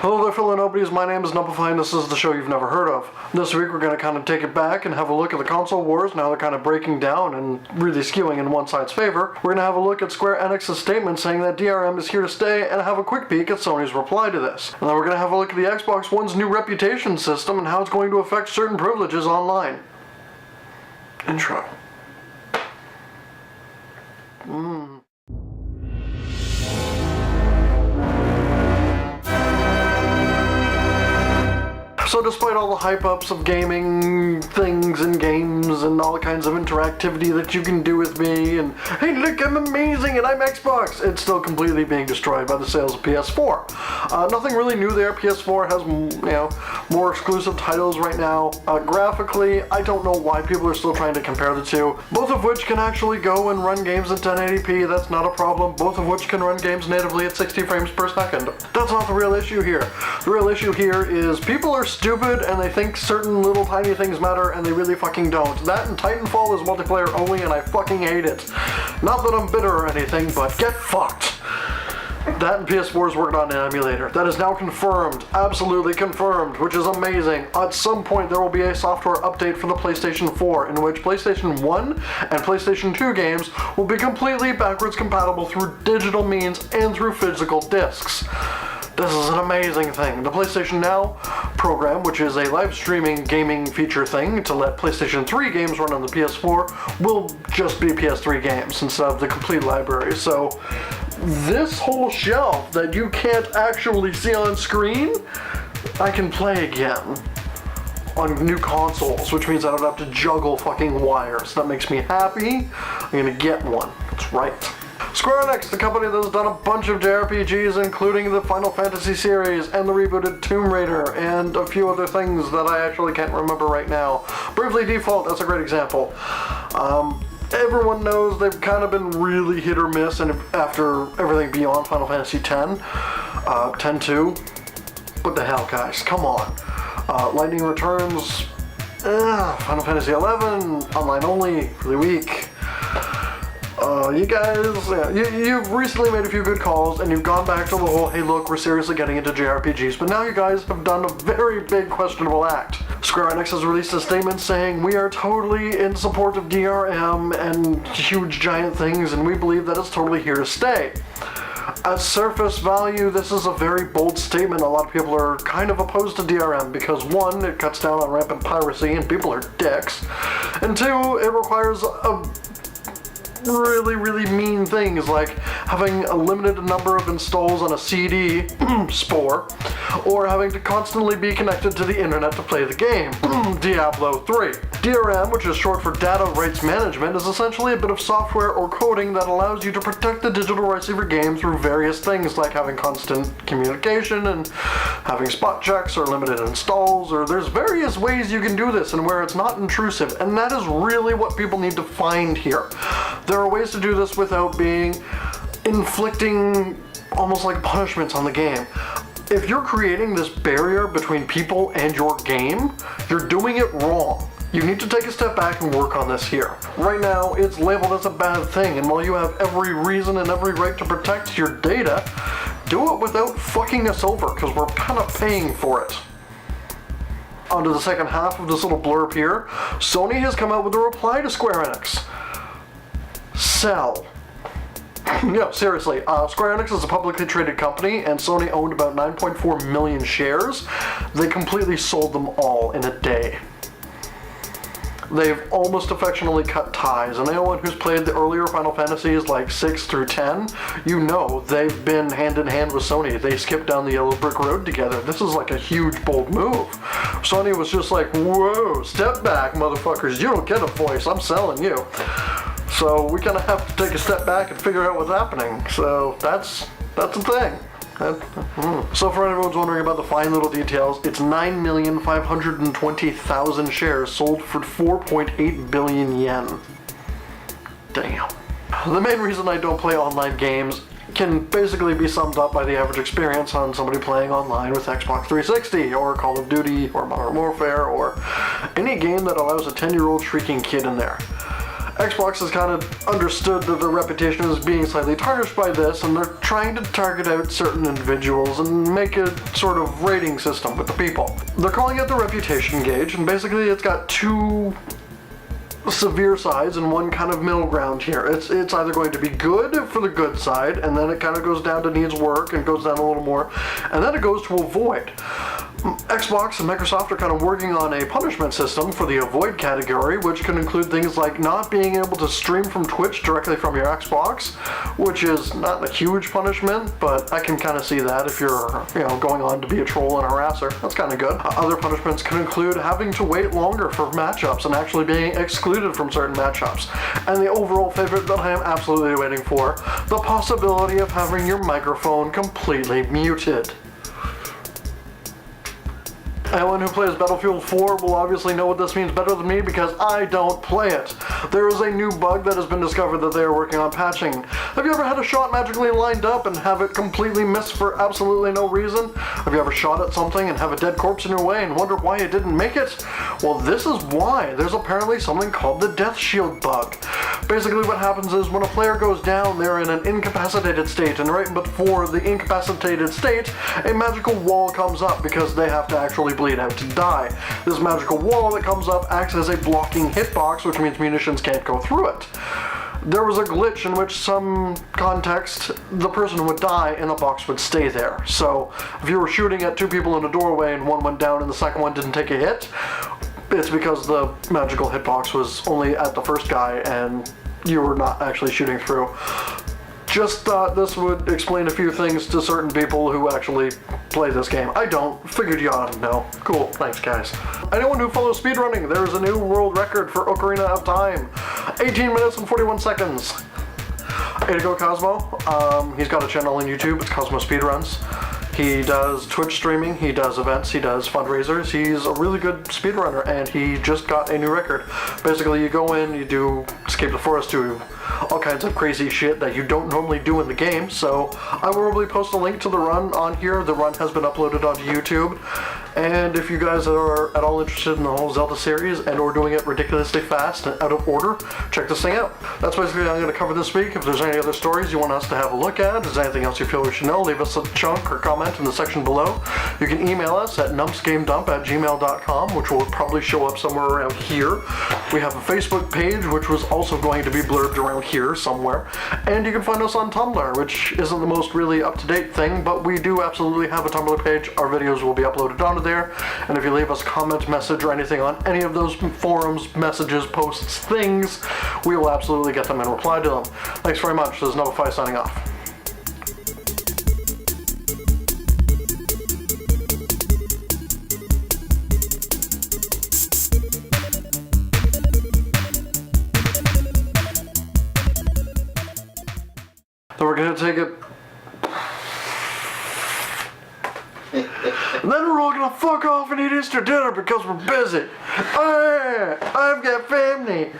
Hello there fellow nobodies, my name is Knump and this is the show you've never heard of. This week we're going to kind of take it back and have a look at the console wars, now they're kind of breaking down and really skewing in one side's favor. We're going to have a look at Square Enix's statement saying that DRM is here to stay and have a quick peek at Sony's reply to this. And then we're going to have a look at the Xbox One's new reputation system and how it's going to affect certain privileges online. Intro. So despite all the hype-ups of gaming things and games and all the kinds of interactivity that you can do with me and, hey look, I'm amazing and I'm Xbox, it's still completely being destroyed by the sales of PS4. Nothing really new there. PS4 has, more exclusive titles right now. Graphically, I don't know why people are still trying to compare the two, both of which can actually go and run games in 1080p, that's not a problem, both of which can run games natively at 60 frames per second. That's not the real issue here. The real issue here is people are stupid and they think certain little tiny things matter and they really fucking don't. That and Titanfall is multiplayer only and I fucking hate it. Not that I'm bitter or anything, but get fucked. That and PS4 is working on an emulator. That is now confirmed. Absolutely confirmed, which is amazing. At some point there will be a software update for the PlayStation 4 in which PlayStation 1 and PlayStation 2 games will be completely backwards compatible through digital means and through physical discs. This is an amazing thing. The PlayStation Now program, which is a live streaming gaming feature thing to let PlayStation 3 games run on the PS4, will just be PS3 games instead of the complete library. So this whole shelf that you can't actually see on screen, I can play again on new consoles, which means I don't have to juggle fucking wires. That makes me happy. I'm gonna get one. That's right. Square Enix, the company that has done a bunch of JRPGs, including the Final Fantasy series and the rebooted Tomb Raider, and a few other things that I actually can't remember right now. Bravely Default, that's a great example. Everyone knows they've kind of been really hit or miss, and after everything beyond Final Fantasy X, 10-2, what the hell, guys, come on. Lightning Returns, Final Fantasy 11, online only, really weak. You guys, you've recently made a few good calls and you've gone back to the whole, hey look, we're seriously getting into JRPGs, but now you guys have done a very big questionable act. Square Enix has released a statement saying, we are totally in support of DRM and huge giant things and we believe that it's totally here to stay. At surface value, this is a very bold statement. A lot of people are kind of opposed to DRM because one, it cuts down on rampant piracy and people are dicks, and two, it requires really mean things like having a limited number of installs on a CD spore, or having to constantly be connected to the internet to play the game. Diablo 3. DRM, which is short for Data Rights Management, is essentially a bit of software or coding that allows you to protect the digital rights of your game through various things like having constant communication and having spot checks or limited installs, or there's various ways you can do this and where it's not intrusive, and that is really what people need to find here. There are ways to do this without being inflicting almost like punishments on the game. If you're creating this barrier between people and your game, you're doing it wrong. You need to take a step back and work on this here. Right now, it's labeled as a bad thing, and while you have every reason and every right to protect your data, do it without fucking us over, because we're kind of paying for it. On to the second half of this little blurb here. Sony has come out with a reply to Square Enix. Sell. No, seriously, Square Enix is a publicly traded company and Sony owned about 9.4 million shares. They completely sold them all in a day. They've almost affectionately cut ties, and anyone who's played the earlier Final Fantasies like 6 through 10, you know they've been hand in hand with Sony. They skipped down the yellow brick road together. This is like a huge, bold move. Sony was just like, whoa, step back, motherfuckers. You don't get a voice. I'm selling you. So we kind of have to take a step back and figure out what's happening. So that's a thing. So for anyone who's wondering about the fine little details, it's 9,520,000 shares sold for 4.8 billion yen. Damn. The main reason I don't play online games can basically be summed up by the average experience on somebody playing online with Xbox 360 or Call of Duty or Modern Warfare or any game that allows a 10-year-old shrieking kid in there. Xbox has kind of understood that their reputation is being slightly tarnished by this, and they're trying to target out certain individuals and make a sort of rating system with the people. They're calling it the reputation gauge, and basically it's got two severe sides and one kind of middle ground here. It's either going to be good for the good side, and then it kind of goes down to needs work and goes down a little more, and then it goes to avoid. Xbox and Microsoft are kind of working on a punishment system for the avoid category, which can include things like not being able to stream from Twitch directly from your Xbox, which is not a huge punishment, but I can kind of see that if you're, going on to be a troll and a harasser. That's kind of good. Other punishments can include having to wait longer for matchups and actually being excluded from certain matchups. And the overall favorite that I am absolutely waiting for, the possibility of having your microphone completely muted. Anyone who plays Battlefield 4 will obviously know what this means better than me because I don't play it. There is a new bug that has been discovered that they are working on patching. Have you ever had a shot magically lined up and have it completely miss for absolutely no reason? Have you ever shot at something and have a dead corpse in your way and wonder why it didn't make it? Well, this is why. There's apparently something called the death shield bug. Basically what happens is when a player goes down, they're in an incapacitated state, and right before the incapacitated state, a magical wall comes up because they have to actually bleed out to die. This magical wall that comes up acts as a blocking hitbox, which means munitions can't go through it. There was a glitch in which some context, the person would die and the box would stay there. So if you were shooting at two people in a doorway and one went down and the second one didn't take a hit, it's because the magical hitbox was only at the first guy and you were not actually shooting through. Just thought this would explain a few things to certain people who actually play this game. I don't. Figured you ought to know. Cool. Thanks, guys. Anyone who follows speedrunning, there is a new world record for Ocarina of Time. 18 minutes and 41 seconds. Way to go, Cosmo. He's got a channel on YouTube. It's Cosmo Speedruns. He does Twitch streaming, he does events, he does fundraisers. He's a really good speedrunner, and he just got a new record. Basically, you go in, you do Escape the Forest, do all kinds of crazy shit that you don't normally do in the game. So I will probably post a link to the run on here. The run has been uploaded onto YouTube. And if you guys are at all interested in the whole Zelda series and or doing it ridiculously fast and out of order, check this thing out. That's basically what I'm going to cover this week. If there's any other stories you want us to have a look at, if there's anything else you feel we should know, leave us a chunk or comment in the section below. You can email us at numpsgamedump@gmail.com, which will probably show up somewhere around here. We have a Facebook page, which was also going to be blurbed around here somewhere. And you can find us on Tumblr, which isn't the most really up-to-date thing, but we do absolutely have a Tumblr page. Our videos will be uploaded onto there. And if you leave us a comment, message, or anything on any of those forums, messages, posts, things, we will absolutely get them and reply to them. Thanks very much. This is Notify signing off. So we're gonna take it. And then we're all gonna fuck off and eat Easter dinner because we're busy. I've got family.